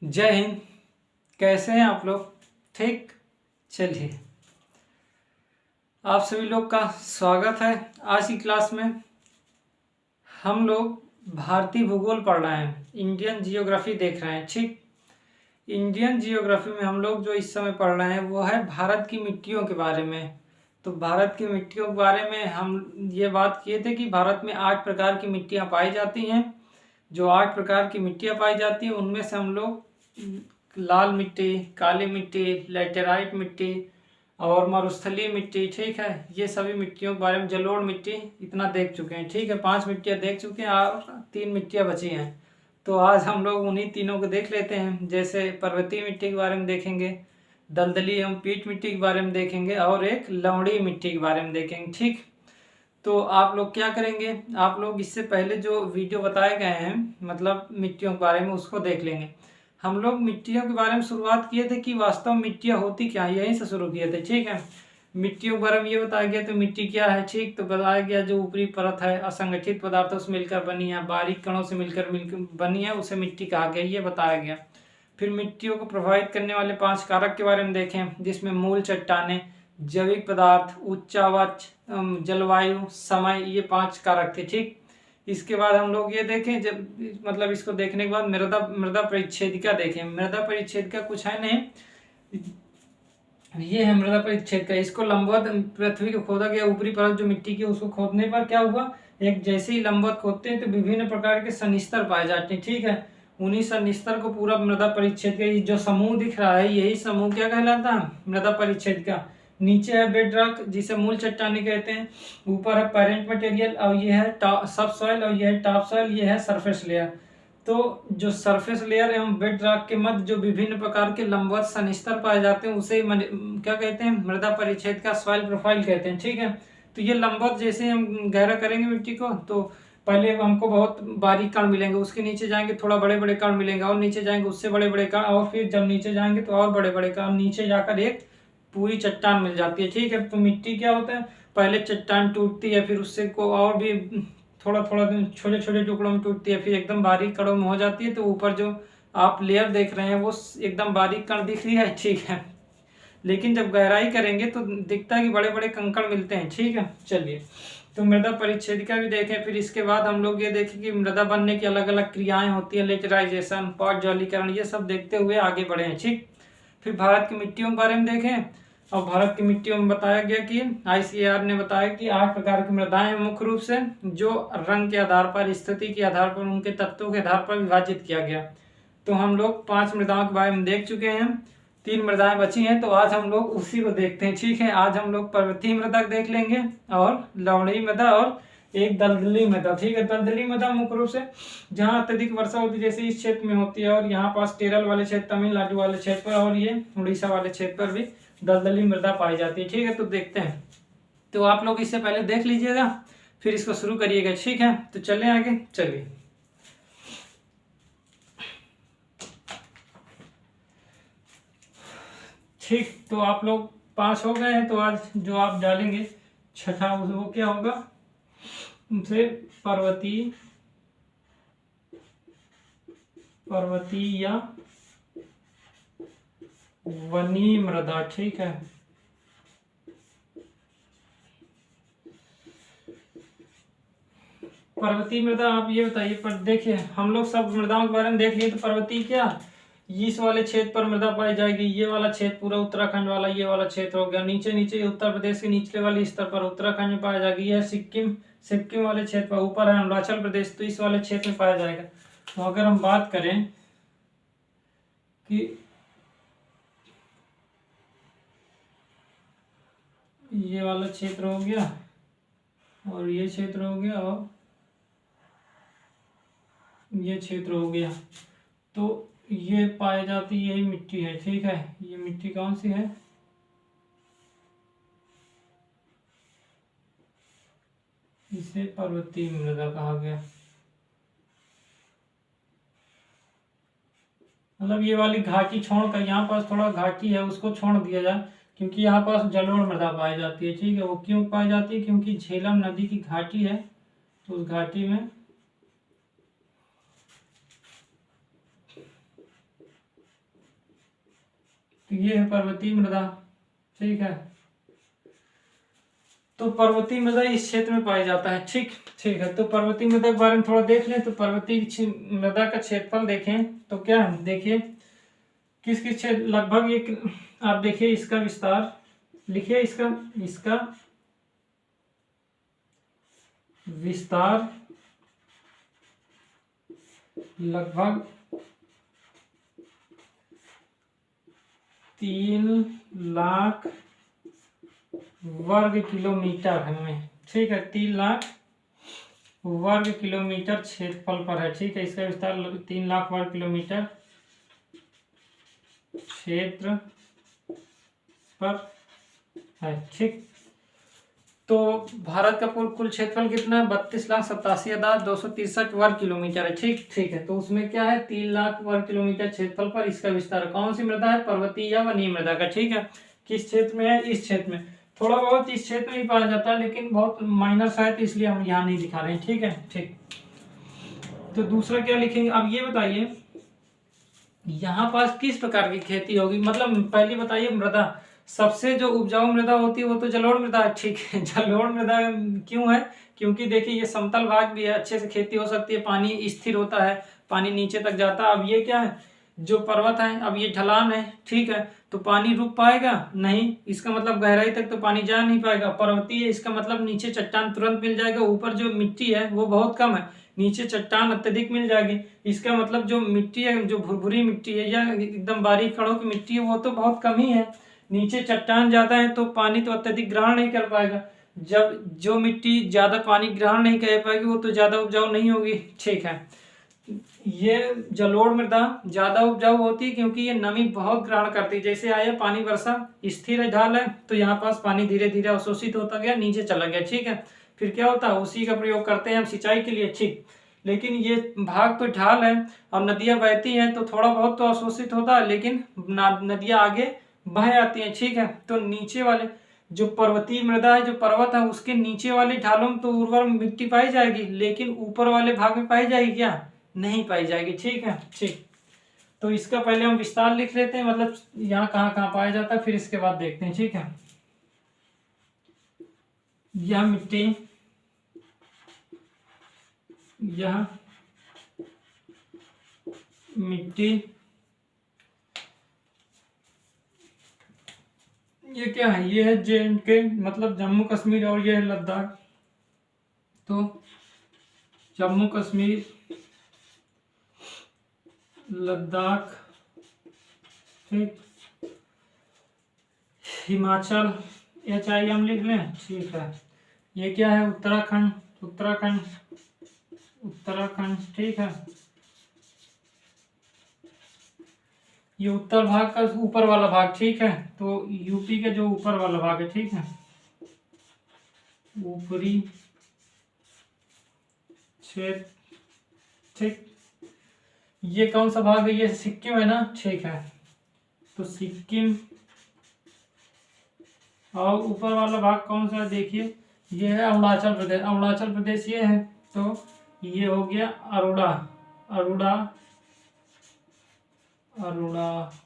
जय हिंद। कैसे हैं आप लोग? ठीक। चलिए, आप सभी लोग का स्वागत है। आज की क्लास में हम लोग भारतीय भूगोल पढ़ रहे हैं, इंडियन जियोग्राफी देख रहे हैं। ठीक, इंडियन जियोग्राफी में हम लोग जो इस समय पढ़ रहे हैं वो है भारत की मिट्टियों के बारे में। तो भारत की मिट्टियों के बारे में हम ये बात किए थे कि भारत में 8 प्रकार की मिट्टियाँ पाई जाती हैं। जो 8 प्रकार की मिट्टियाँ पाई जाती हैं उनमें से हम लोग लाल मिट्टी, काली मिट्टी, लैटेराइट मिट्टी और मरुस्थलीय मिट्टी, ठीक है, ये सभी मिट्टियों के बारे में, जलोढ़ मिट्टी, इतना देख चुके हैं। ठीक है, 5 मिट्टियाँ देख चुके हैं और 3 मिट्टियाँ बची हैं। तो आज हम लोग उन्हीं तीनों को देख लेते हैं। जैसे पर्वतीय मिट्टी के बारे में देखेंगे, दलदली एवं पीट मिट्टी के बारे में देखेंगे और एक लवणीय मिट्टी के बारे में देखेंगे। ठीक, तो आप लोग क्या करेंगे, आप लोग इससे पहले जो वीडियो बताए गए हैं मतलब मिट्टियों के बारे में, उसको देख लेंगे। हम लोग मिट्टियों के बारे में शुरुआत किए थे कि वास्तव में मिट्टियाँ होती क्या है, यहीं से शुरू किए थे। ठीक है, मिट्टियों के बारे में ये बताया गया तो मिट्टी क्या है। ठीक, तो बताया गया जो ऊपरी परत है असंगठित पदार्थों से मिलकर बनी है, बारीक कणों से मिलकर बनी है, उसे मिट्टी कहा गया, ये बताया गया। फिर मिट्टियों को प्रभावित करने वाले 5 कारक के बारे में देखें, जिसमें मूल चट्टानें, जैविक पदार्थ, उच्चावच, जलवायु, समय, ये 5 कारक थे। ठीक, इसके बाद हम लोग ये देखें, जब मतलब इसको देखने के बाद मृदा मृदा परिच्छेदिका देखें। मृदा परिच्छेदिका कुछ है नहीं, ये है मृदा परिच्छेदिका। इसको लंबवत पृथ्वी को खोदा गया, ऊपरी परत जो मिट्टी की उसको खोदने पर क्या हुआ, एक जैसे ही लंबवत खोदते हैं तो विभिन्न प्रकार के सनिस्तर पाए जाते हैं। ठीक है, उन्हीं सनिस्तर को पूरा मृदा परिच्छेदिका, जो समूह दिख रहा है यही समूह क्या कहलाता है, मृदा परिच्छेदिका। नीचे है बेड रॉक जिसे मूल चट्टानें कहते हैं, ऊपर है पेरेंट मटेरियल और ये है सब सॉइल और ये है टॉप सॉइल, ये है सरफेस लेयर। तो जो सरफेस लेयर एवं बेड रॉक के मध्य जो विभिन्न प्रकार के लंबवत सनिस्तर पाए जाते हैं उसे क्या कहते हैं, मृदा परिच्छेदिका, सॉइल प्रोफाइल कहते हैं। ठीक है, तो ये लंबवत जैसे हम गहरा करेंगे मिट्टी को तो पहले हमको बहुत बारीक कण मिलेंगे, उसके नीचे जाएंगे थोड़ा बड़े बड़े कण मिलेंगे, और नीचे जाएंगे उससे बड़े बड़े कण, और फिर जब नीचे जाएंगे तो और बड़े बड़े कण, नीचे जाकर एक पूरी चट्टान मिल जाती है। ठीक है, तो मिट्टी क्या होता है, पहले चट्टान टूटती है, फिर उससे को और भी थोड़ा थोड़ा छोटे छोटे टुकड़ों में टूटती है, फिर एकदम बारीक कणों में हो जाती है। तो ऊपर जो आप लेयर देख रहे हैं वो एकदम बारीक कण दिख रही है। ठीक है, लेकिन जब गहराई करेंगे तो दिखता है कि बड़े बड़े कंकड़ मिलते हैं। ठीक है, चलिए, तो मृदा परिच्छेदिका भी देखें। फिर इसके बाद हम लोग ये देखें कि मृदा बनने की अलग अलग क्रियाएं होती है, लेटराइजेशन, पॉट जलीकरण, ये सब देखते हुए आगे बढ़े हैं। ठीक, फिर भारत की मिट्टियों के बारे में देखें, और भारत की मिट्टियों में बताया गया कि ICAR ने बताया कि 8 प्रकार की मृदाएं हैं, मुख्य रूप से जो रंग के आधार पर, स्थिति के आधार पर, उनके तत्वों के आधार पर विभाजित किया गया। तो हम लोग 5 मृदाओं के बारे में देख चुके हैं, 3 मृदाएं बची हैं, तो आज हम लोग उसी को देखते हैं। ठीक है, आज हम लोग पर्वतीय मृदा देख लेंगे और लवणीय मृदा और एक दलदली मृदा। ठीक है, दलदली मृदा मुख्य रूप से जहाँ अत्यधिक वर्षा होती है, जैसे इस क्षेत्र में होती है, और यहाँ पास केरल वाले क्षेत्र, तमिलनाडु वाले क्षेत्र पर और ये उड़ीसा वाले क्षेत्र पर भी दलदली मृदा पाई जाती है। ठीक है, तो देखते हैं। तो आप लोग इससे पहले देख लीजिएगा, फिर इसको शुरू करिएगा। ठीक है, तो चलें आगे, चलिए। ठीक, तो आप लोग 5 हो गए हैं, तो आज जो आप डालेंगे छठा वो क्या होगा, उनसे पर्वतीय या वनीय मृदा। ठीक है, पर्वतीय मृदा आप ये बताइए, पर देखिए हम लोग सब मृदाओं के बारे में देख लिए, तो पर्वतीय क्या, इस वाले क्षेत्र पर मृदा पाई जाएगी, ये वाला क्षेत्र पूरा उत्तराखंड वाला, ये वाला क्षेत्र हो गया, नीचे नीचे उत्तर प्रदेश के निचले वाले स्तर पर उत्तराखंड में पाया जाएगी, यह सिक्किम सिक्किम वाले क्षेत्र पर, ऊपर है अरुणाचल प्रदेश, तो इस वाले क्षेत्र में पाया जाएगा। तो अगर हम बात करें कि ये वाला क्षेत्र हो गया और ये क्षेत्र हो गया और ये क्षेत्र हो गया, तो ये पाई जाती यही मिट्टी है। ठीक है, ये मिट्टी कौन सी है, इसे पर्वतीय मृदा कहा गया। मतलब ये वाली घाटी छोड़ कर, यहाँ पास थोड़ा घाटी है उसको छोड़ दिया जाए, क्योंकि यहाँ पास जलोढ़ मृदा पाई जाती है। ठीक है, वो क्यों पाई जाती है, क्योंकि झेलम नदी की घाटी है, तो उस घाटी में तो ये है पर्वतीय मृदा, ठीक है। तो पर्वतीय मृदा इस क्षेत्र में पाया जाता है, ठीक ठीक है। तो पर्वतीय मृदा के बारे में थोड़ा देख लें। तो पर्वतीय मृदा का क्षेत्रफल देखें तो क्या है, देखिए किस किस क्षेत्र, लगभग एक, आप देखिए इसका विस्तार लिखिए, इसका विस्तार लगभग 3 लाख वर्ग किलोमीटर है, ठीक है। 3 लाख वर्ग किलोमीटर क्षेत्रफल पर है, ठीक है। इसका विस्तार 3 लाख वर्ग किलोमीटर क्षेत्र पर है, ठीक। तो भारत का कुल क्षेत्रफल कितना है, 32,87,263 वर्ग किलोमीटर है, ठीक ठीक है। तो उसमें क्या है, 3 लाख वर्ग किलोमीटर क्षेत्रफल पर इसका विस्तार। कौन सी मृदा है, पर्वतीय या वनीय मृदा का, ठीक है। किस क्षेत्र में है, इस क्षेत्र में। थोड़ा बहुत इस क्षेत्र में ही पाया जाता है, लेकिन बहुत माइनर सा है, तो इसलिए हम यहाँ नहीं दिखा रहे हैं, ठीक है, ठीक। तो दूसरा क्या लिखेंगे, अब ये बताइए यहाँ पास किस प्रकार की खेती होगी, मतलब पहले बताइए मृदा, सबसे जो उपजाऊ मृदा होती है वो तो जलोढ़ मृदा है, ठीक है। जलोढ़ मृदा क्यों है, क्योंकि देखिए ये समतल भाग भी है, अच्छे से खेती हो सकती है, पानी स्थिर होता है, पानी नीचे तक जाता है। अब ये क्या है, जो पर्वत है, अब ये ढलान है, ठीक है, तो पानी रुक पाएगा नहीं, इसका मतलब गहराई तक तो पानी जा नहीं पाएगा। पर्वतीय इसका मतलब नीचे चट्टान तुरंत मिल जाएगा, ऊपर जो मिट्टी है वो बहुत कम है, नीचे चट्टान अत्यधिक मिल जाएगी। इसका मतलब जो मिट्टी है, जो भुरभुरी मिट्टी है या एकदम बारीक कणों की मिट्टी है, वो तो बहुत कम ही है। नीचे चट्टान ज्यादा है तो पानी तो अत्यधिक ग्रहण नहीं कर पाएगा। जब जो मिट्टी ज्यादा पानी ग्रहण नहीं कर पाएगी वो तो ज्यादा उपजाऊ नहीं होगी, ठीक है। ये जलोढ़ मृदा ज्यादा उपजाऊ होती है क्योंकि ये नमी बहुत ग्रहण करती है। जैसे आया पानी वर्षा, स्थिर है, ढाल है, तो यहाँ पास पानी धीरे धीरे अवशोषित होता गया, नीचे चला गया, ठीक है। फिर क्या होता है, उसी का प्रयोग करते हैं हम सिंचाई के लिए, ठीक। लेकिन ये भाग तो ढाल है और नदियां बहती हैं तो थोड़ा बहुत तो अवशोषित होता है, लेकिन नदियां आगे बह आती हैं, ठीक है। तो नीचे वाले जो पर्वतीय मृदा है, जो पर्वत है, उसके नीचे वाली ढालों में तो उर्वर मिट्टी पाई जाएगी, लेकिन ऊपर वाले भाग में पाई जाएगी क्या, नहीं पाई जाएगी, ठीक है, ठीक। तो इसका पहले हम विस्तार लिख लेते हैं, मतलब यहाँ कहाँ कहाँ पाया जाता है, फिर इसके बाद देखते हैं, ठीक है। यह मिट्टी, यह मिट्टी, ये क्या है, ये है JNK मतलब जम्मू कश्मीर, और ये है लद्दाख। तो जम्मू कश्मीर, लद्दाख, ठीक, हिमाचल, HIM लिख लें, ठीक है। ये क्या है, उत्तराखंड, उत्तराखंड, उत्तराखंड, ठीक है। ये उत्तर भाग का ऊपर वाला भाग, ठीक है। तो यूपी का जो ऊपर वाला भाग है, ठीक है, ऊपरी क्षेत्र, ठीक। ये कौन सा भाग है, ये सिक्किम है ना, ठीक है। तो सिक्किम, और ऊपर वाला भाग कौन सा है, देखिए ये है अरुणाचल प्रदेश, अरुणाचल प्रदेश ये है। तो ये हो गया अरुणा, अरुणा, अरुणाचल,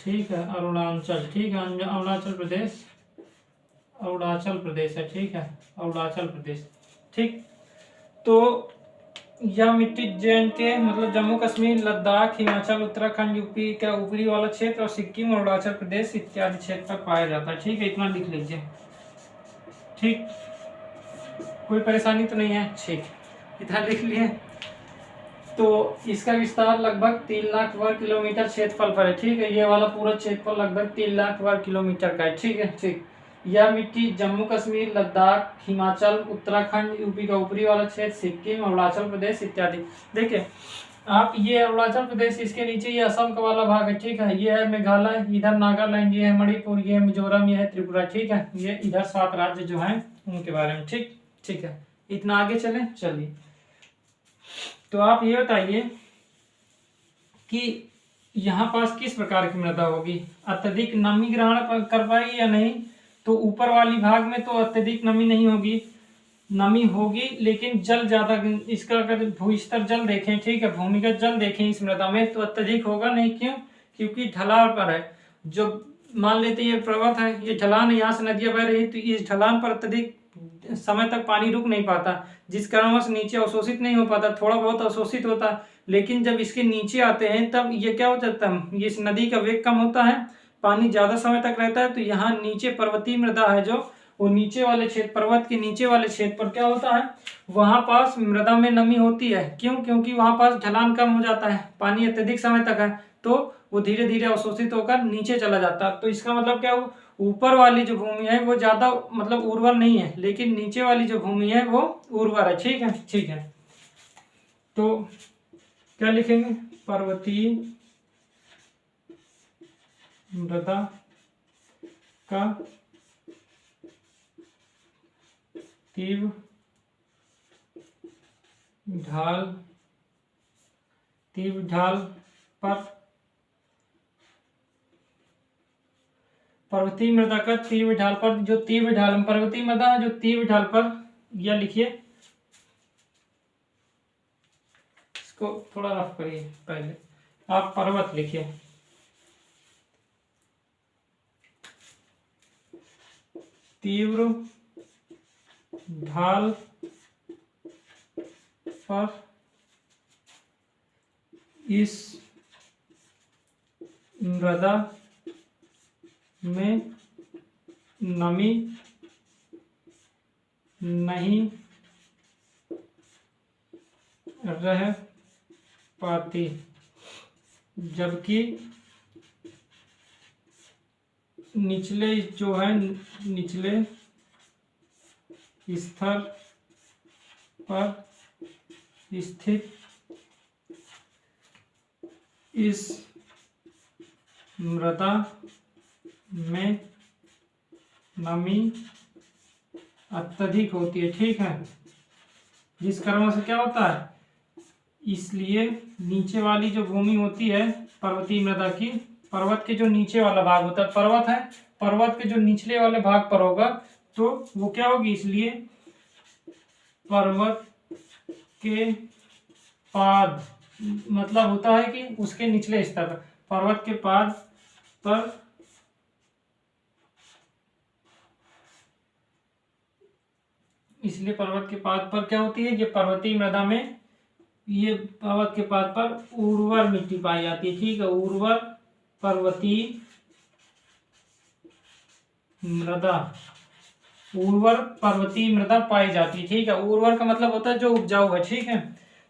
ठीक है, अरुणाचल, ठीक है, अरुणाचल प्रदेश, अरुणाचल प्रदेश है, ठीक है, अरुणाचल प्रदेश, ठीक। तो यह मिट्टी JNK मतलब जम्मू कश्मीर, लद्दाख, हिमाचल, उत्तराखंड, यूपी का ऊपरी वाला क्षेत्र और सिक्किम, अरुणाचल प्रदेश इत्यादि क्षेत्र पर पाया जाता है, ठीक है। इतना लिख लीजिए, ठीक, कोई परेशानी तो नहीं है, ठीक, इतना लिख लिए। तो इसका विस्तार लगभग 3 लाख वर्ग किलोमीटर क्षेत्रफल पर है, ठीक है। ये वाला पूरा क्षेत्रफल लगभग 3 लाख वर्ग किलोमीटर का है, ठीक है, ठीक। यह मिट्टी जम्मू कश्मीर, लद्दाख, हिमाचल, उत्तराखंड, यूपी का ऊपरी वाला क्षेत्र, सिक्किम, अरुणाचल प्रदेश इत्यादि। देखिए आप, ये अरुणाचल प्रदेश, इसके नीचे ये असम का वाला भाग है, ठीक है। ये है मेघालय, इधर नागालैंड, ये है मणिपुर, ये है मिजोरम, ये है त्रिपुरा, ठीक है। ये इधर 7 राज्य जो हैं उनके बारे में, ठीक ठीक है। इतना आगे चलें, चलिए। तो आप ये बताइए कि यहाँ पास किस प्रकार की मृदा होगी, अत्यधिक नमी ग्रहण कर पाएगी या नहीं। तो ऊपर वाली भाग में तो अत्यधिक नमी नहीं होगी, नमी होगी, लेकिन जल ज्यादा, इसका अगर भूस्तर जल देखें, ठीक है, भूमिगत जल देखें इस मृदा में, तो अत्यधिक होगा नहीं। क्यों? क्योंकि ढलान पर है। जो मान लेते ये पर्वत है, ये ढलान है, यहाँ से नदियां बह रही, तो इस ढलान पर अत्यधिक समय तक पानी रुक नहीं पाता, जिस कारणवश नीचे अवशोषित नहीं हो पाता, थोड़ा बहुत अवशोषित होता। लेकिन जब इसके नीचे आते हैं तब ये क्या हो जाता है, इस नदी का वेग कम होता है, पानी ज्यादा समय तक रहता है। तो यहाँ नीचे पर्वतीय मृदा है, जो वो नीचे वाले क्षेत्र, पर्वत के नीचे वाले क्षेत्र पर क्या होता है, वहां पास मृदा में नमी होती है। क्यों? क्योंकि वहां पास ढलान कम हो जाता है, पानी अत्यधिक समय तक है, तो वो धीरे धीरे अवशोषित होकर नीचे चला जाता है। तो इसका मतलब क्या हुआ, ऊपर वाली जो भूमि है वो ज्यादा मतलब उर्वर नहीं है, लेकिन नीचे वाली जो भूमि है वो उर्वर है। ठीक है, ठीक है। तो क्या लिखेंगे, पर्वतीय मृदा का तीव्र ढाल, तीव्र ढाल पर, पर्वतीय मृदा का तीव्र ढाल पर, जो तीव्र ढाल, पर्वतीय मृदा जो तीव्र ढाल पर, या लिखिए, इसको थोड़ा रफ करिए, पहले आप पर्वत लिखिए, तीव्र ढाल पर इस मृदा में नमी नहीं रह पाती, जबकि निचले जो है, निचले स्तर पर स्थित इस मृदा में नमी अत्यधिक होती है। ठीक है, जिस कारण से क्या होता है, इसलिए नीचे वाली जो भूमि होती है पर्वतीय मृदा की, पर्वत के जो नीचे वाला भाग होता है, पर्वत है, पर्वत के जो निचले वाले भाग पर होगा, तो वो क्या होगी, इसलिए पर्वत के पाद, मतलब होता है कि उसके निचले स्तर पर, पर्वत के पाद पर इसलिए पर्वत के पाद पर क्या होती है, ये पर्वतीय मृदा में, ये पर्वत के पाद पर उर्वर मिट्टी पाई जाती है। ठीक है, उर्वर पर्वतीय मृदा, उर्वर पर्वतीय मृदा पाई जाती है। ठीक है, उर्वर का मतलब होता है जो उपजाऊ है। ठीक है,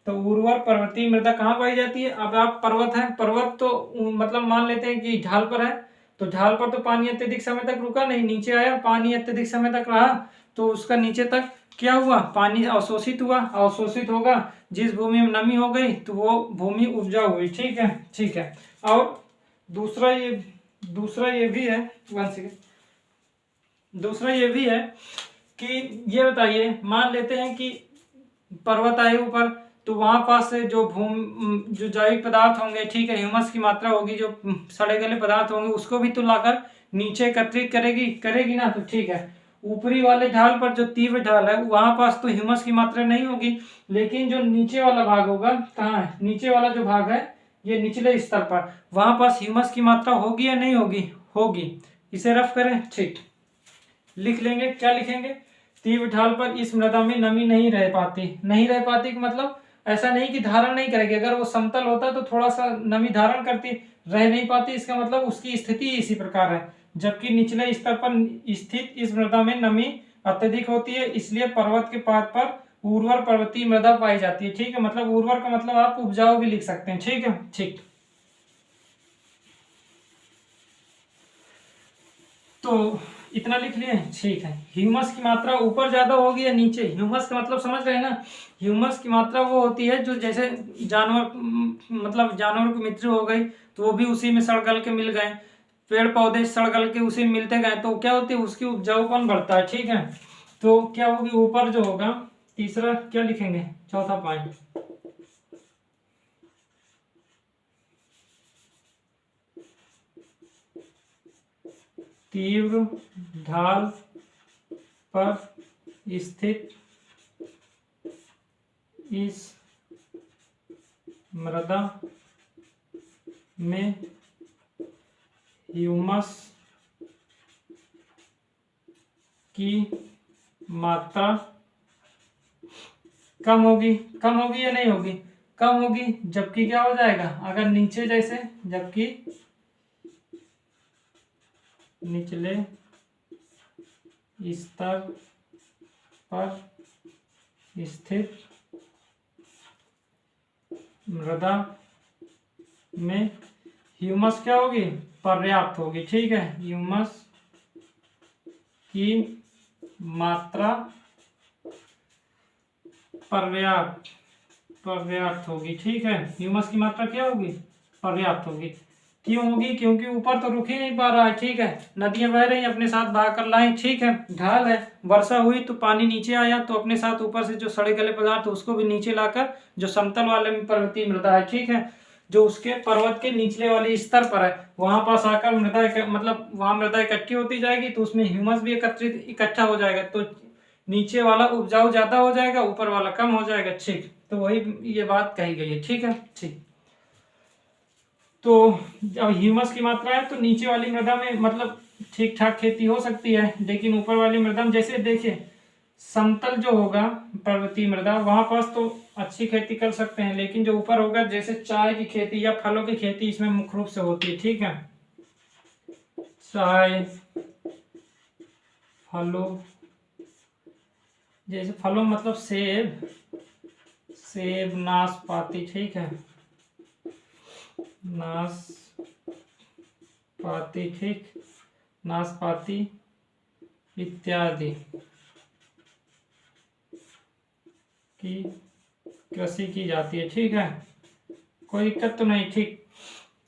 तो उर्वर पर्वतीय मृदा कहाँ पाई जाती है, अब आप पर्वत है, पर्वत तो मतलब मान लेते हैं कि ढाल पर है, तो ढाल पर तो पानी अत्यधिक समय तक रुका नहीं, नीचे आया, पानी अत्यधिक समय तक रहा, तो उसका नीचे तक क्या हुआ, पानी अवशोषित हुआ, अवशोषित होगा, जिस भूमि में नमी हो गई तो वो भूमि उपजाऊ हुई। ठीक है, ठीक है। और दूसरा ये भी है, वन सेकेंड, दूसरा ये भी है कि ये बताइए, मान लेते हैं कि पर्वत आए ऊपर, तो वहां पास से जो जो जैविक पदार्थ होंगे, ठीक है, ह्यूमस की मात्रा होगी, जो सड़े गले पदार्थ होंगे, उसको भी तो लाकर नीचे एकत्रित करेगी ना। तो ठीक है, ऊपरी वाले ढाल पर जो तीव्र ढाल है वहां पास तो ह्यूमस की मात्रा नहीं होगी, लेकिन जो नीचे वाला भाग होगा, कहाँ है, नीचे वाला जो भाग है, ये निचले स्तर पर, वहां पास ह्यूमस की मात्रा होगी या नहीं होगी, होगी। इसे रफ करें, ठीक, लिख लेंगे, क्या लिखेंगे, तीव्र ढाल पर इस मृदा में नमी नहीं रह पाती, नहीं रह पाती का मतलब ऐसा नहीं कि धारण नहीं करेगी, अगर वो समतल होता तो थोड़ा सा नमी धारण करती, रह नहीं पाती, इसका मतलब उसकी स्थिति इसी प्रकार है। जबकि निचले स्तर पर स्थित इस मृदा में नमी अत्यधिक होती है, इसलिए पर्वत के पाद पर उर्वर पर्वतीय मृदा पाई जाती है। ठीक है, मतलब उर्वर का मतलब आप उपजाऊ भी लिख सकते हैं। ठीक है, ठीक। तो इतना लिख लिए, ठीक है। ह्यूमस की मात्रा ऊपर ज्यादा होगी या नीचे, ह्यूमस का मतलब समझ रहे हैं ना, ह्यूमस की मात्रा वो होती है जो जैसे जानवर, मतलब जानवर के मित्र हो गई, तो वो भी उसी में सड़ गल के मिल गए, पेड़ पौधे सड़ गल के उसी में मिलते गए, तो क्या होती है, उसकी उपजाऊपन बढ़ता है। ठीक है, तो क्या होगी, ऊपर जो होगा, तीसरा क्या लिखेंगे, चौथा पॉइंट, तीव्र ढाल पर स्थित इस मृदा में ह्यूमस की मात्रा कम होगी या नहीं होगी? कम होगी, जबकि क्या हो जाएगा, अगर नीचे जैसे, जबकि निचले स्तर पर स्थित मृदा में ह्यूमस क्या होगी, पर्याप्त होगी। ठीक है, ह्यूमस की मात्रा पर्याप्त होगी। ठीक है, ह्यूमस की मात्रा क्या होगी, पर्याप्त होगी। क्यों होगी? क्योंकि ऊपर तो रुक ही नहीं पा रहा है। ठीक है, नदियां बह रही हैं, अपने साथ बहा कर लाएं। ठीक है, ढाल है, वर्षा हुई तो पानी नीचे आया, तो अपने साथ ऊपर से जो सड़े गले पदार्थ उसको भी नीचे लाकर, जो समतल वाले में पर्वतीय मृदा है, ठीक है, जो उसके पर्वत के निचले वाले स्तर पर है, वहां पास आकर मृदा मतलब वहां मृदा इकट्ठी होती जाएगी, तो उसमें ह्यूमस भी इकट्ठा हो जाएगा, तो नीचे वाला उपजाऊ ज्यादा हो जाएगा, ऊपर वाला कम हो जाएगा। ठीक, तो वही ये बात कही गई है। ठीक है, ठीक। तो जब ह्यूमस की मात्रा है तो नीचे वाली मृदा में मतलब ठीक ठाक खेती हो सकती है, लेकिन ऊपर वाली मृदा में जैसे देखिए समतल जो होगा पर्वतीय मृदा, वहां पास तो अच्छी खेती कर सकते हैं, लेकिन जो ऊपर होगा जैसे चाय की खेती या फलों की खेती इसमें मुख्य रूप से होती है। ठीक है, चाय, फलों, जैसे फलों मतलब सेब, नाशपाती। ठीक है, नाशपाती, ठीक, नाशपाती इत्यादि की कृषि की जाती है। ठीक है, कोई दिक्कत तो नहीं। ठीक,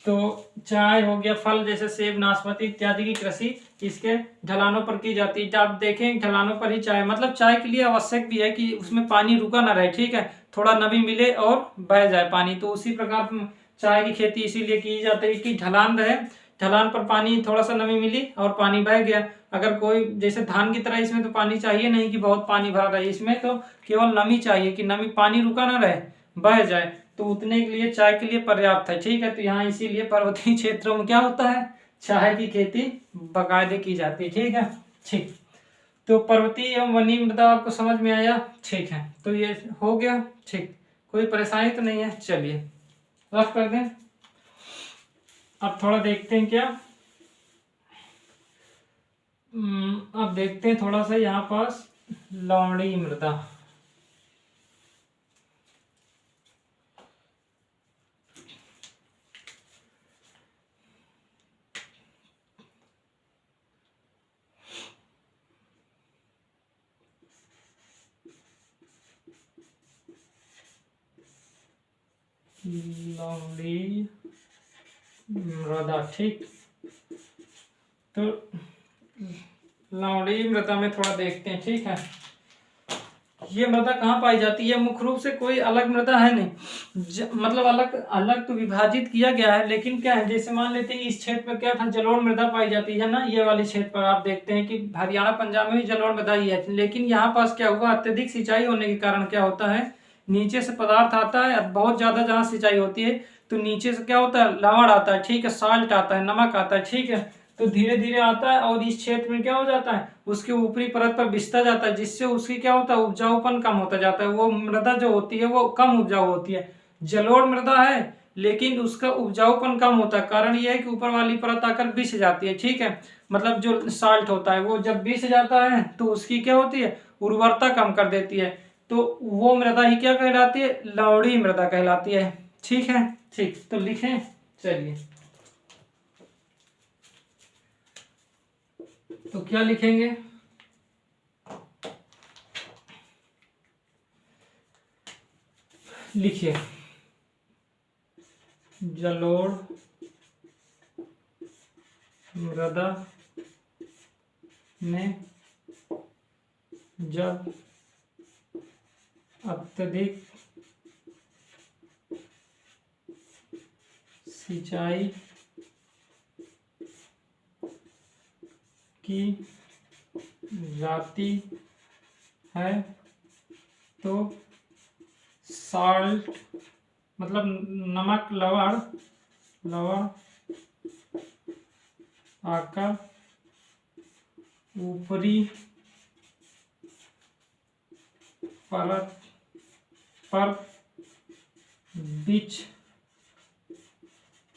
तो चाय हो गया, फल जैसे सेब, नाशपाती इत्यादि की कृषि इसके ढलानों पर की जाती है। आप देखें ढलानों पर ही चाय, मतलब चाय के लिए आवश्यक भी है कि उसमें पानी रुका ना रहे। ठीक है, थोड़ा नमी मिले और बह जाए पानी, तो उसी प्रकार चाय की खेती इसीलिए की जाती है कि ढलान रहे, ढलान पर पानी थोड़ा सा नमी मिली और पानी बह गया। अगर कोई जैसे धान की तरह इसमें तो पानी चाहिए नहीं कि बहुत पानी भरा रहे, इसमें तो केवल नमी चाहिए कि नमी, पानी रुका ना रहे, बह जाए, तो उतने के लिए चाय के लिए पर्याप्त है। ठीक है, तो यहाँ इसीलिए पर्वतीय क्षेत्रों में क्या होता है, चाय की खेती बाकायदे की जाती है। ठीक है, ठीक। तो पर्वतीय एवं वनीय मृदा आपको समझ में आया? ठीक है, तो ये हो गया। ठीक, कोई परेशानी तो नहीं है? चलिए रफ कर दें। अब थोड़ा देखते हैं क्या, अब देखते हैं थोड़ा सा यहाँ पास लवणीय मृदा। लवणीय मृदा, ठीक। तो लवणीय मृदा में थोड़ा देखते हैं। ठीक है, ये मृदा कहाँ पाई जाती है? मुख्य रूप से कोई अलग मृदा है नहीं, मतलब अलग अलग तो विभाजित किया गया है, लेकिन क्या है, जैसे मान लेते हैं इस क्षेत्र में क्या था, जलोढ़ मृदा पाई जाती है ना, ये वाले क्षेत्र पर आप देखते हैं कि हरियाणा पंजाब में भी जलोढ़ मृदा ही है, लेकिन यहाँ पास क्या हुआ, अत्यधिक सिंचाई होने के कारण क्या होता है, नीचे से पदार्थ आता है बहुत ज्यादा, जहाँ सिंचाई होती है तो नीचे से क्या होता है, लवण आता है, ठीक है, साल्ट आता है, नमक आता है, ठीक है, तो धीरे धीरे आता है और इस क्षेत्र में क्या हो जाता है, उसके ऊपरी परत पर बिछता जाता है, जिससे उसकी क्या होता है, उपजाऊपन कम होता जाता है, वो मृदा जो होती है वो कम उपजाऊ होती है। जलोढ़ मृदा है लेकिन उसका उपजाऊपन कम होता है, कारण यह है कि ऊपर वाली परत आकर बिछ जाती है। ठीक है, मतलब जो साल्ट होता है वो जब बिछ जाता है तो उसकी क्या होती है, उर्वरता कम कर देती है, तो वो मृदा ही क्या कहलाती है, लवणीय मृदा कहलाती है। ठीक है, ठीक, तो लिखें, चलिए तो क्या लिखेंगे, लिखिए जलोढ़ मृदा में जब अत्यधिक सिंचाई की जाती है तो साल्ट मतलब नमक, लवण आकर ऊपरी परत पर बिछ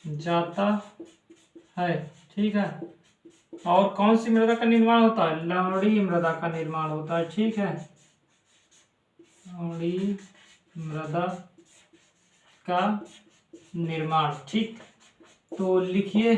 जाता है। ठीक है। और कौन सी मृदा का निर्माण होता है? लवणीय मृदा का निर्माण होता है। ठीक है, लवणीय मृदा का निर्माण। ठीक, तो लिखिए,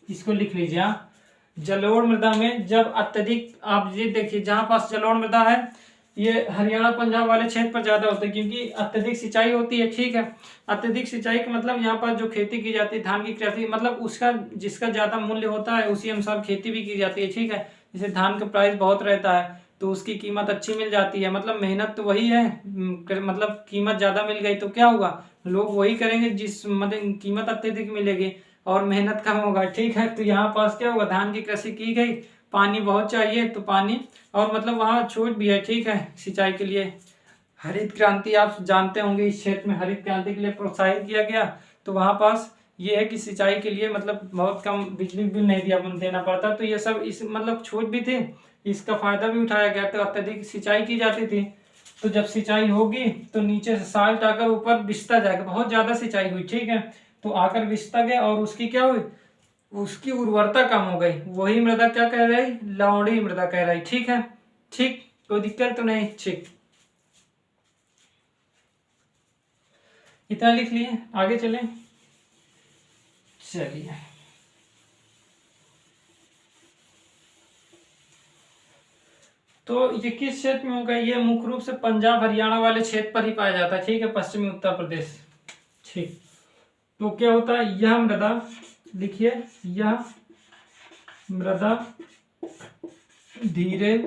इसको लिख लीजिए आप। जलोढ़ मृदा में जब अत्यधिक, आप ये देखिए जहाँ पास जलोढ़ मृदा है ये हरियाणा पंजाब वाले क्षेत्र पर ज्यादा होते हैं क्योंकि अत्यधिक सिंचाई होती है। ठीक है, अत्यधिक सिंचाई का मतलब यहाँ पर जो खेती की जाती है धान की खेती, मतलब उसका जिसका ज्यादा मूल्य होता है उसी अनुसार खेती भी की जाती है। ठीक है, जैसे धान का प्राइस बहुत रहता है तो उसकी कीमत अच्छी मिल जाती है, मतलब मेहनत तो वही है, मतलब कीमत ज्यादा मिल गई तो क्या होगा, लोग वही करेंगे जिस मतलब कीमत अत्यधिक मिलेगी और मेहनत कम होगा। ठीक है, तो यहाँ पास क्या होगा, धान की कृषि की गई, पानी बहुत चाहिए तो पानी, और मतलब वहाँ छूट भी है। ठीक है, सिंचाई के लिए हरित क्रांति आप जानते होंगे, इस क्षेत्र में हरित क्रांति के लिए प्रोत्साहित किया गया। तो वहाँ पास ये है कि सिंचाई के लिए मतलब बहुत कम बिजली बिल नहीं देना पड़ता, तो ये सब इस मतलब छूट भी थी, इसका फायदा भी उठाया गया। तो अत्यधिक सिंचाई की जाती थी, तो जब सिंचाई होगी तो नीचे से साल्ट आकर ऊपर बिछता जाएगा, बहुत ज्यादा सिंचाई हुई। ठीक है, तो आकर बिछता गया और उसकी क्या हुई, उसकी उर्वरता कम हो गई, वही मृदा क्या कह रही, लवणीय मृदा कह रही। ठीक है, ठीक, कोई दिक्कत तो नहीं। ठीक, इतना लिख लिए, आगे चलें। चलिए, तो ये किस क्षेत्र में होगा, ये मुख्य रूप से पंजाब हरियाणा वाले क्षेत्र पर ही पाया जाता है। ठीक है, पश्चिमी उत्तर प्रदेश। ठीक, तो क्या होता है, यह मृदा, लिखिए, यह मृदा धीरे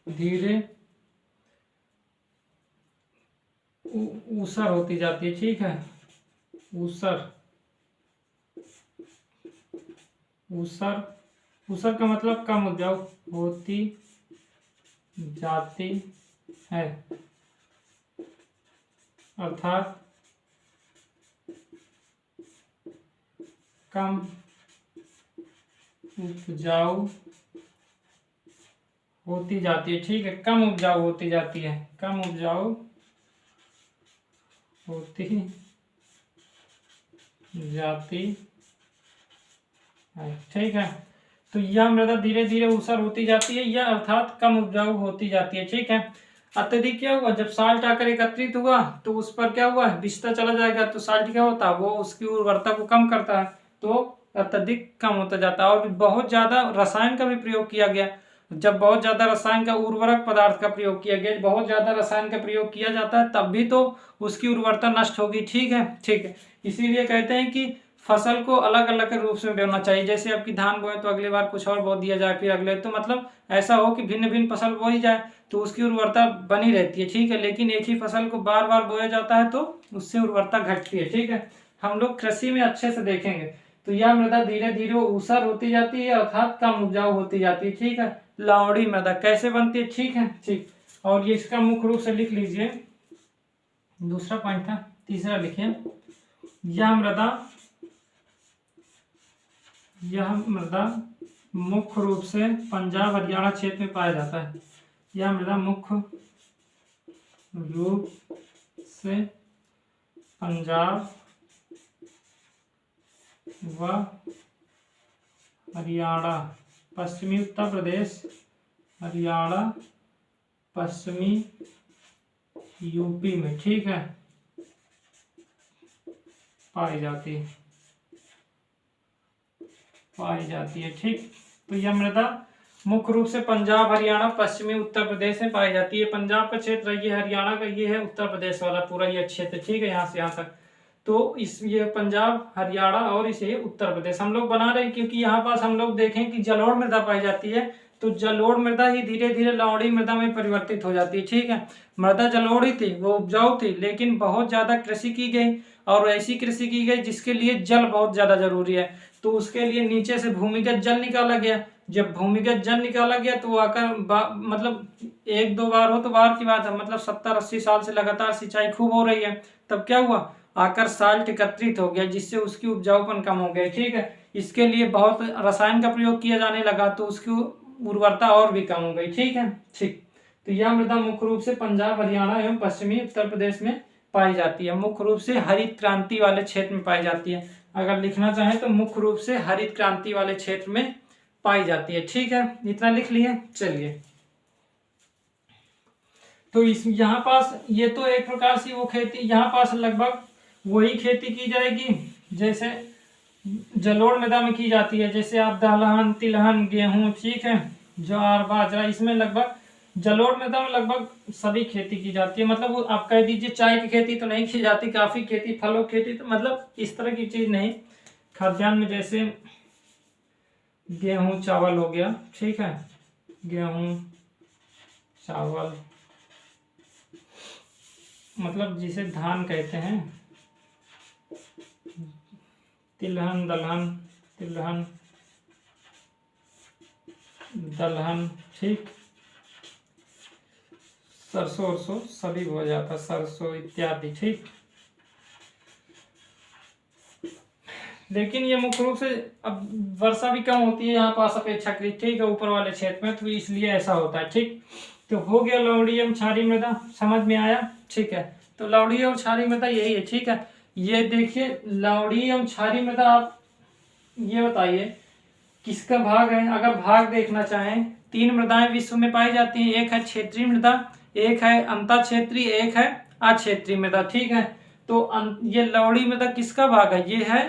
धीरे ऊसर होती जाती है। ठीक है, ऊसर ऊसर का मतलब कम उपजाऊ होती जाती है, अर्थात कम उपजाऊ होती जाती है। ठीक है, कम उपजाऊ होती जाती है, कम उपजाऊ होती जाती है। ठीक है, तो यह मृदा धीरे धीरे ऊसर होती जाती है, यह अर्थात कम उपजाऊ होती जाती है। ठीक है, अत्यधिक क्या हुआ, जब साल्ट आकर एकत्रित हुआ तो उस पर क्या हुआ, बिछता चला जाएगा, तो साल्ट क्या होता है, वो उसकी उर्वरता को कम करता है, तो अत्यधिक कम होता जाता है। और बहुत ज्यादा रसायन का भी प्रयोग किया गया, जब बहुत ज्यादा रसायन का, उर्वरक पदार्थ का प्रयोग किया गया, बहुत ज्यादा रसायन का प्रयोग किया जाता है तब भी तो उसकी उर्वरता नष्ट होगी। ठीक है, ठीक है, इसीलिए कहते हैं कि फसल को अलग अलग रूप से बोना चाहिए, जैसे आपकी धान बोए तो अगली बार कुछ और बो दिया जाए, फिर अगले, तो मतलब ऐसा हो कि भिन्न भिन्न फसल बोई जाए तो उसकी उर्वरता बनी रहती है। ठीक है, लेकिन एक ही फसल को बार बार बोया जाता है तो उससे उर्वरता घटती है। ठीक है, हम लोग कृषि में अच्छे से देखेंगे। तो यह मृदा धीरे धीरे ऊसर होती जाती है, अर्थात कम उपजाऊ होती जाती है। ठीक है, लवणीय मृदा कैसे बनती है। ठीक है, ठीक, और ये इसका मुख्य रूप से लिख लीजिए, दूसरा पॉइंट था, तीसरा लिखिए, यह मृदा मुख्य रूप से पंजाब हरियाणा क्षेत्र में पाया जाता है। यह मृदा मुख्य रूप से पंजाब व हरियाणा, पश्चिमी उत्तर प्रदेश, हरियाणा, पश्चिमी यूपी में, ठीक है, पाई जाती है। ठीक, तो यह मृदा मुख्य रूप से पंजाब हरियाणा पश्चिमी उत्तर प्रदेश में पाई जाती है। पंजाब का क्षेत्र ये हरियाणा का ये है उत्तर प्रदेश वाला पूरा ये क्षेत्र। ठीक है, यहाँ से यहाँ तक, तो इस ये पंजाब हरियाणा और इसे उत्तर प्रदेश हम लोग बना रहे हैं क्योंकि यहाँ पास हम लोग देखें कि जलोढ़ मृदा पाई जाती है, तो जलोढ़ मृदा ही धीरे धीरे लवणीय मृदा में परिवर्तित हो जाती है। ठीक है, मृदा जलोढ़ थी, वो उपजाऊ थी, लेकिन बहुत ज्यादा कृषि की गई और ऐसी कृषि की गई जिसके लिए जल बहुत ज्यादा जरूरी है, तो उसके लिए नीचे से भूमिगत जल निकाला गया, जब भूमिगत जल निकाला गया तो वो आकर मतलब 1-2 बार हो तो बाहर की बात है, मतलब 70-80 साल से लगातार सिंचाई खूब हो रही है, तब क्या हुआ, आकर साल्ट एकत्रित हो गया, जिससे उसकी उपजाऊपन कम हो गई। ठीक है, इसके लिए बहुत रसायन का प्रयोग किया जाने लगा तो उसकी उर्वरता और भी कम हो गई। ठीक है, ठीक। तो यह मृदा मुख्य रूप से पंजाब, हरियाणा एवं पश्चिमी उत्तर प्रदेश में पाई जाती है। मुख्य रूप से हरित क्रांति वाले क्षेत्र में पाई जाती है। अगर लिखना चाहें तो मुख्य रूप से हरित क्रांति वाले क्षेत्र में पाई जाती है। ठीक है, इतना लिख लिए। चलिए, तो इस यहाँ पास ये तो एक प्रकार से वो खेती, यहाँ पास लगभग वही खेती की जाएगी जैसे जलोढ़ मृदा में की जाती है, जैसे आप दलहन, तिलहन, गेहूं, ठीक है, ज्वार, बाजरा, इसमें लगभग जलोढ़ मृदा में लगभग सभी खेती की जाती है। मतलब वो आप कह दीजिए चाय की खेती तो नहीं की जाती, काफी खेती, फलों की खेती, तो मतलब इस तरह की चीज नहीं। खाद्यान्न में जैसे गेहूं, चावल हो गया, ठीक है, गेहूं, चावल, मतलब जिसे धान कहते हैं, तिलहन, दलहन, तिलहन, दलहन, ठीक, सरसों वरसों सभी हो जाता, सरसों इत्यादि। ठीक, लेकिन ये मुख्य रूप से अब वर्षा भी कम होती है यहाँ पास अपेक्षाकृत, ठीक है, ऊपर वाले क्षेत्र में, तो इसलिए ऐसा होता है। ठीक, तो हो गया लवणीय एवं क्षारीय मृदा, समझ में आया। ठीक है, तो लवणीय और क्षारीय मृदा यही है। ठीक है, ये देखिए लवणीय एवं क्षारीय मृदा, आप ये बताइए किसका भाग है। अगर भाग देखना चाहें, 3 मृदाएं विश्व में पाई जाती हैं, एक है क्षेत्रीय मृदा, एक है अंतः क्षेत्रीय, एक है अक्षेत्रीय मृदा। ठीक है, तो ये लवणीय मृदा किसका भाग है, ये है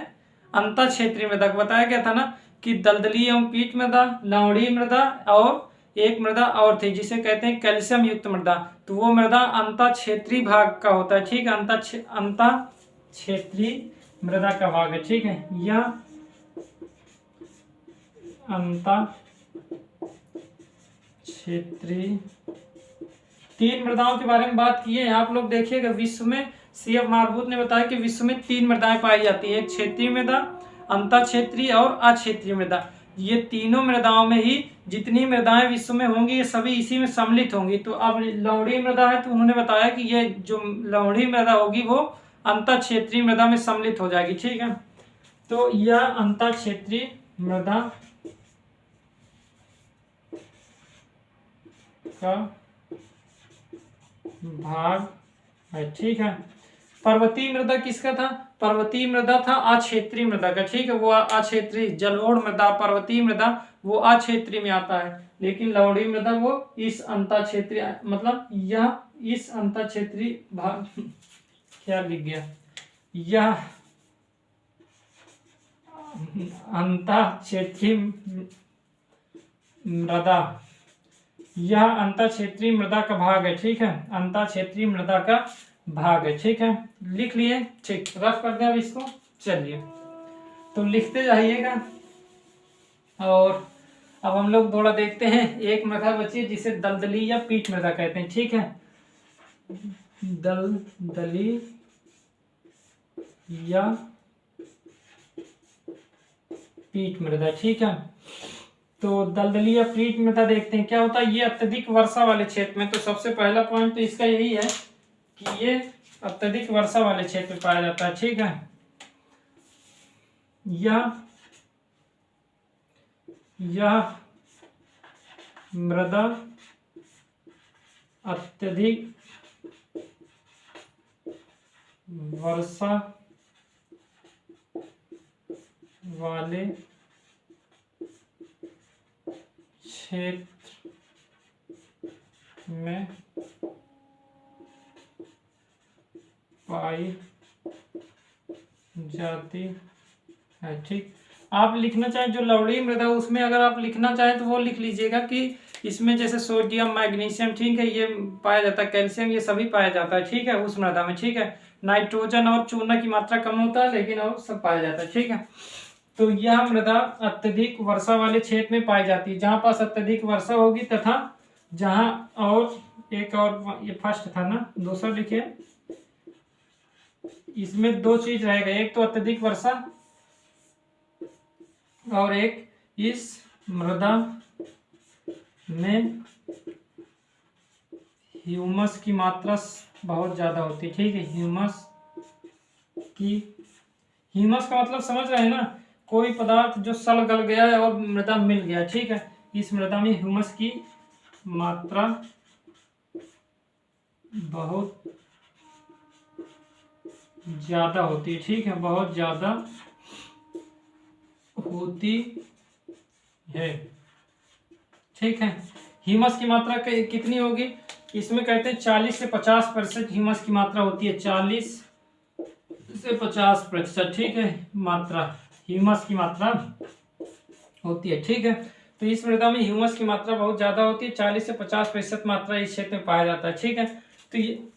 अंतः क्षेत्रीय मृदा। बताया गया था ना कि दलदली एवं पीट मृदा, लवणीय मृदा और एक मृदा और थी जिसे कहते हैं कैल्शियम युक्त मृदा, तो वो मृदा अंतः क्षेत्रीय भाग का होता है। ठीक है, अंतः क्षेत्रीय मृदा का भाग है। ठीक है, यह अंतः क्षेत्रीय 3 मृदाओं के बारे में बात की है आप लोग। देखिएगा विश्व में CF मारबूत ने बताया कि विश्व में 3 मृदाएं पाई जाती है, एक क्षेत्रीय मृदा, अंतः क्षेत्रीय और अक्षेत्रीय मृदा। ये तीनों मृदाओं में ही जितनी मृदाएं विश्व में होंगी ये सभी इसी में सम्मिलित होंगी। तो अब लवणीय मृदा है तो उन्होंने बताया कि ये जो लवणीय मृदा होगी वो अंतः क्षेत्रीय मृदा में सम्मिलित हो जाएगी। ठीक है, तो यह अंतः क्षेत्रीय मृदा का भाग है। ठीक है, पर्वतीय मृदा किसका था, पर्वतीय मृदा था अक्षेत्रीय मृदा का। ठीक है, वो अक्षेत्रीय, जलोढ़ मृदा, पर्वतीय मृदा वो अक्षेत्रीय में आता है, लेकिन लवणीय मृदा वो इस अंतः क्षेत्रीय, मतलब यह इस अंतः क्षेत्रीय भाग क्या लिख गया, यह अंतः क्षेत्रीय मृदा, यह अंतः क्षेत्रीय मृदा का भाग है। ठीक है, अंतः क्षेत्रीय मृदा का भाग है। ठीक है, लिख लिए। ठीक, रफ कर दें अब इसको। चलिए, तो लिखते जाइएगा। और अब हम लोग थोड़ा देखते हैं, एक मृदा बची है जिसे दलदली या पीट मृदा कहते हैं। ठीक है, दलदली या पीट मृदा। ठीक है, तो दलदली या पीट मृदा देखते हैं क्या होता है। ये अत्यधिक वर्षा वाले क्षेत्र में, तो सबसे पहला पॉइंट तो इसका यही है कि ये अत्यधिक वर्षा वाले क्षेत्र में पाया जाता है। ठीक है, यह मृदा अत्यधिक वर्षा वाले क्षेत्र में पाई जाती है। ठीक, आप लिखना चाहें जो लवणीय मृदा उसमें अगर आप लिखना चाहें तो वो लिख लीजिएगा कि इसमें जैसे सोडियम, मैग्नीशियम, ठीक है, ये पाया जाता है, कैल्शियम, ये सभी पाया जाता है। ठीक है, उस मृदा में। ठीक है, नाइट्रोजन और चूना की मात्रा कम होता है लेकिन और सब पाया जाता है। ठीक है, तो यह मृदा अत्यधिक वर्षा वाले क्षेत्र में पाई जाती है, जहां पास अत्यधिक वर्षा होगी तथा जहां, और एक और ये फर्स्ट था ना, दूसरा लिखिए, इसमें 2 चीज रहेगा, एक तो अत्यधिक वर्षा और एक इस मृदा में ह्यूमस की मात्रा बहुत ज्यादा होती है। ठीक है, ह्यूमस का मतलब समझ रहे हैं ना, कोई पदार्थ जो सड़ गल गया है और मृदा मिल गया। ठीक है, इस मृदा में ह्यूमस की मात्रा बहुत ज्यादा होती है। ठीक है, बहुत ज्यादा होती है। ठीक है, ह्यूमस की मात्रा कितनी होगी, इसमें कहते हैं 40 से 50% ह्यूमस की मात्रा होती है। 40 से 50%, ठीक है, मात्रा ह्यूमस की मात्रा होती है। ठीक है, तो इस मृदा में ह्यूमस की मात्रा बहुत ज्यादा होती है, 40 से 50% मात्रा इस क्षेत्र में पाया जाता है। ठीक है, तो ये